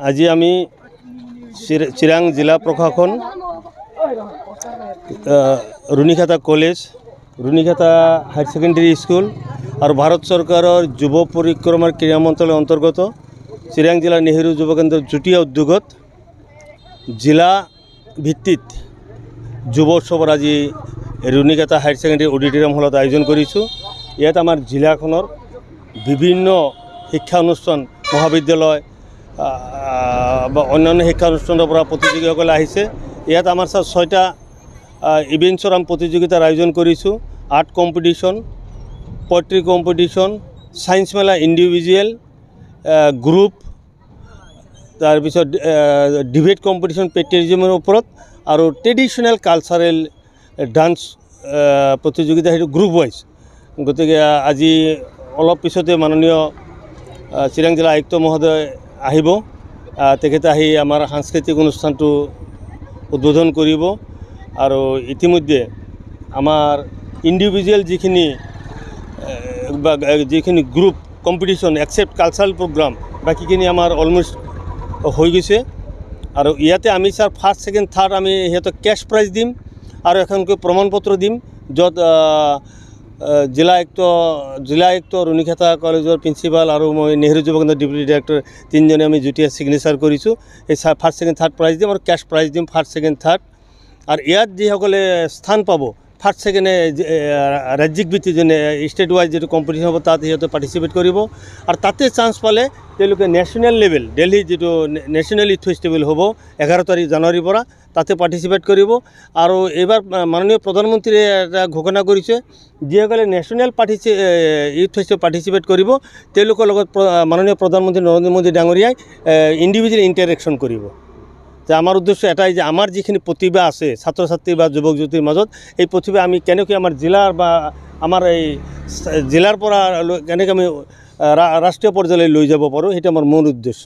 আজি আমি চিৰাং জিলা প্ৰশাসন ৰুণিখাতা কলেজ ৰুণিখাতা হায়াৰ ছেকেণ্ডেৰী স্কুল আৰু ভাৰত চৰকাৰৰ যুৱ পৰিক্ৰমাৰ ক্ৰীড়া মন্ত্ৰালয়ৰ অন্তৰ্গত চিৰাং জিলা নেহেৰু যুৱ কেন্দ্ৰৰ যুটীয়া উদ্যোগত জিলা ভিত্তিত যুৱ উৎসৱৰ আজি ৰুণিখাতা হায়াৰ ছেকেণ্ডেৰী অডিটৰিয়াম হলত আয়োজন কৰিছোঁ। ইয়াত আমাৰ জিলাখনৰ বিভিন্ন শিক্ষা অনুষ্ঠান মহাবিদ্যালয় বা অন্যান্য শিক্ষা অনুষ্ঠানৰ পৰা প্ৰতিযোগীসকলে আহিছে। ইয়াত আমাৰ 6টা ইভেণ্টছৰ আমি প্ৰতিযোগিতাৰ আয়োজন কৰিছোঁ। Art competition, poetry competition, science মেলা ইণ্ডিভিজুৱেল, গ্ৰুপ, তাৰপিছত ডিবেট কম্পিটিশ্যন পেট্ৰিয়টিজমৰ ওপৰত আৰু ট্ৰেডিশ্যনেল কালচাৰেল ডান্স প্ৰতিযোগিতা, সেইটো গ্ৰুপ ৱাইজ। গতিকে আজি অলপ পিছতে মাননীয় চিৰাং জিলা আয়ুক্ত মহোদয় আহিব। তেখেতে আহি আমাৰ সাংস্কৃতিক অনুষ্ঠানটো উদ্বোধন কৰিব আৰু ইতিমধ্যে আমাৰ ইণ্ডিভিজুৱেল যিখিনি group competition except cultural programme বাকীখিনি আমাৰ অলমষ্ট হৈ গৈছে। আৰু ইয়াতে আমি ছাৰ ফাৰ্ষ্ট, ছেকেণ্ড, থাৰ্ড আমি সিহঁতক কেছ প্ৰাইজ দিম আৰু এখনকৈ প্ৰমাণপত্ৰ দিম, য'ত জিলা আয়ুক্ত ৰুণিখাতা কলেজৰ প্ৰিন্সিপাল আৰু মই নেহেৰু যুৱ কেন্দ্ৰৰ ডেপুটি ডাইৰেক্টৰ তিনিজনে আমি যুটীয়া ছিগনেচাৰ কৰিছোঁ। এই ফাৰ্ষ্ট, ছেকেণ্ড, থাৰ্ড প্ৰাইজ দিম আৰু কেছ প্ৰাইজ দিম ফাৰ্ষ্ট, ছেকেণ্ড, থাৰ্ড। আৰু ইয়াত যিসকলে স্থান পাব ফাৰ্ষ্ট, ছেকেণ্ডে ৰাজ্যিক ভিত্তিত ষ্টেট ৱাইজ যিটো কম্পিটিশ্যন হ'ব তাত সিহঁতে পাৰ্টিচিপেট কৰিব। আৰু তাতে চান্স পালে তেওঁলোকে নেশ্যনেল লেভেল, দিল্লীত যিটো নেশ্যনেল ইউথ ফেষ্টিভেল হ'ব 11 তাৰিখ জানুৱাৰীৰ পৰা, তাতে পাৰ্টিচিপেট কৰিব। আৰু এইবাৰ মাননীয় প্ৰধানমন্ত্ৰীয়ে এটা ঘোষণা কৰিছে, যিসকলে নেশ্যনেল ইউথ ফেষ্টিভেল পাৰ্টিচিপেট কৰিব তেওঁলোকৰ লগত মাননীয় প্ৰধানমন্ত্ৰী নৰেন্দ্ৰ মোদী ডাঙৰীয়াই ইণ্ডিভিজুৱেল ইণ্টাৰেকশ্যন কৰিব। যে আমাৰ উদ্দেশ্য এটাই যে আমাৰ যিখিনি প্ৰতিভা আছে ছাত্ৰ ছাত্ৰী বা যুৱক যুৱতীৰ মাজত, এই প্ৰতিভা আমি কেনেকৈ আমাৰ জিলাৰ বা আমাৰ এই জিলাৰ পৰা কেনেকৈ আমি ৰাষ্ট্ৰীয় পৰ্যায়লৈ লৈ যাব পাৰোঁ, সেইটো আমাৰ মূল উদ্দেশ্য।